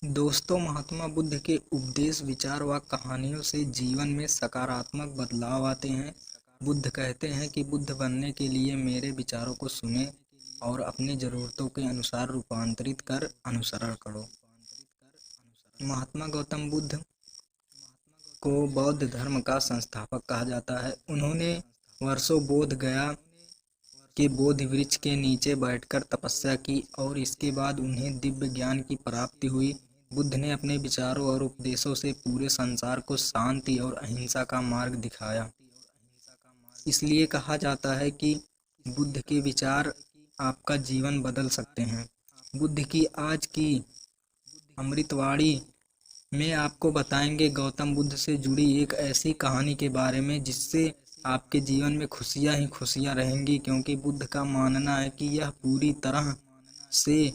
दोस्तों, महात्मा बुद्ध के उपदेश, विचार व कहानियों से जीवन में सकारात्मक बदलाव आते हैं। बुद्ध कहते हैं कि बुद्ध बनने के लिए मेरे विचारों को सुने और अपनी ज़रूरतों के अनुसार रूपांतरित कर अनुसरण करो। महात्मा गौतम बुद्ध को बौद्ध धर्म का संस्थापक कहा जाता है। उन्होंने वर्षों बोध गया के बोधि वृक्ष के नीचे बैठकर तपस्या की और इसके बाद उन्हें दिव्य ज्ञान की प्राप्ति हुई। बुद्ध ने अपने विचारों और उपदेशों से पूरे संसार को शांति और अहिंसा का मार्ग दिखाया। इसलिए कहा जाता है कि बुद्ध के विचार आपका जीवन बदल सकते हैं। बुद्ध की आज की अमृतवाणी में आपको बताएंगे गौतम बुद्ध से जुड़ी एक ऐसी कहानी के बारे में जिससे आपके जीवन में खुशियां ही खुशियां रहेंगी, क्योंकि बुद्ध का मानना है कि यह पूरी तरह से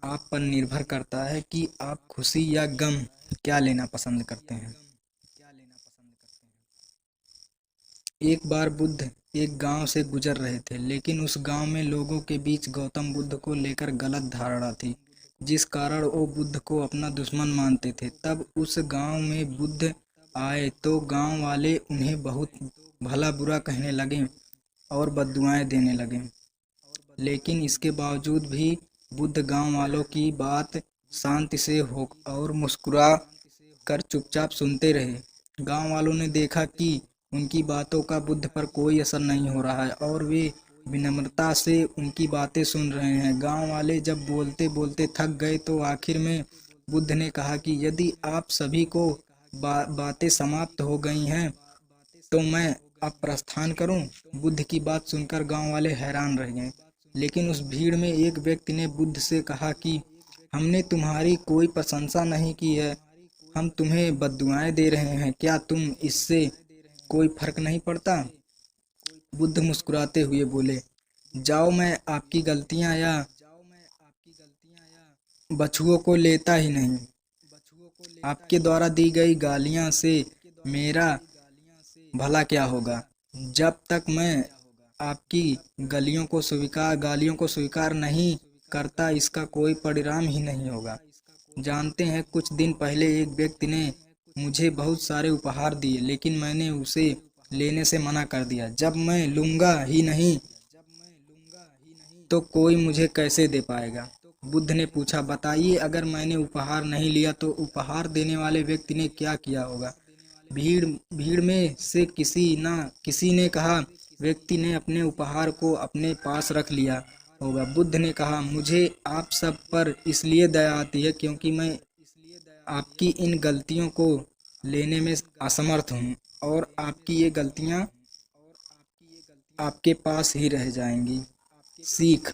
आप पर निर्भर करता है कि आप खुशी या गम क्या लेना पसंद करते हैं। एक बार बुद्ध एक गांव से गुजर रहे थे, लेकिन उस गांव में लोगों के बीच गौतम बुद्ध को लेकर गलत धारणा थी, जिस कारण वो बुद्ध को अपना दुश्मन मानते थे। तब उस गांव में बुद्ध आए तो गांव वाले उन्हें बहुत भला बुरा कहने लगे और बद्दुआएं देने लगे, लेकिन इसके बावजूद भी बुद्ध गांव वालों की बात शांति से हो और मुस्कुरा कर चुपचाप सुनते रहे। गांव वालों ने देखा कि उनकी बातों का बुद्ध पर कोई असर नहीं हो रहा है और वे विनम्रता से उनकी बातें सुन रहे हैं। गांव वाले जब बोलते बोलते थक गए तो आखिर में बुद्ध ने कहा कि यदि आप सभी को बातें समाप्त हो गई हैं तो मैं अब प्रस्थान करूं। बुद्ध की बात सुनकर गांव वाले हैरान रह गए, लेकिन उस भीड़ में एक व्यक्ति ने बुद्ध से कहा कि हमने तुम्हारी कोई प्रशंसा नहीं की है, हम तुम्हें बद्दुआएं दे रहे हैं, क्या तुम इससे कोई फर्क नहीं पड़ता? बुद्ध मुस्कुराते हुए बोले, जाओ, मैं आपकी गलतियां या बछुओं को लेता ही नहीं। आपके द्वारा दी गई गालियां से मेरा भला क्या होगा? जब तक मैं आपकी गालियों को स्वीकार नहीं करता, इसका कोई परिणाम ही नहीं होगा। जानते हैं, कुछ दिन पहले एक व्यक्ति ने मुझे बहुत सारे उपहार दिए, लेकिन मैंने उसे लेने से मना कर दिया। जब मैं लूंगा ही नहीं तो कोई मुझे कैसे दे पाएगा? बुद्ध ने पूछा, बताइए, अगर मैंने उपहार नहीं लिया तो उपहार देने वाले व्यक्ति ने क्या किया होगा? भीड़ में से किसी ने कहा, व्यक्ति ने अपने उपहार को अपने पास रख लिया होगा। बुद्ध ने कहा, मुझे आप सब पर इसलिए दया आती है क्योंकि मैं आपकी इन गलतियों को लेने में असमर्थ हूँ और आपकी ये गलतियाँ आपके पास ही रह जाएंगी। सीख।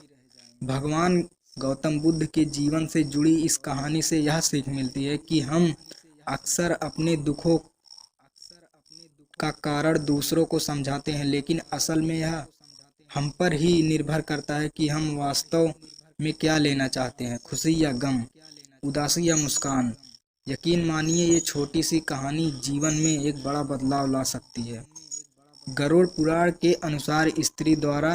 भगवान गौतम बुद्ध के जीवन से जुड़ी इस कहानी से यह सीख मिलती है कि हम अक्सर अपने दुखों का कारण दूसरों को समझाते हैं, लेकिन असल में यह हम पर ही निर्भर करता है कि हम वास्तव में क्या लेना चाहते हैं, खुशी या गम, उदासी या मुस्कान। यकीन मानिए, ये छोटी सी कहानी जीवन में एक बड़ा बदलाव ला सकती है। गरुड़ पुराण के अनुसार स्त्री द्वारा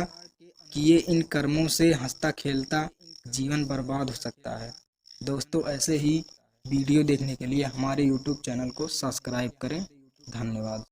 किए इन कर्मों से हंसता खेलता जीवन बर्बाद हो सकता है। दोस्तों, ऐसे ही वीडियो देखने के लिए हमारे YouTube चैनल को सब्सक्राइब करें। धन्यवाद।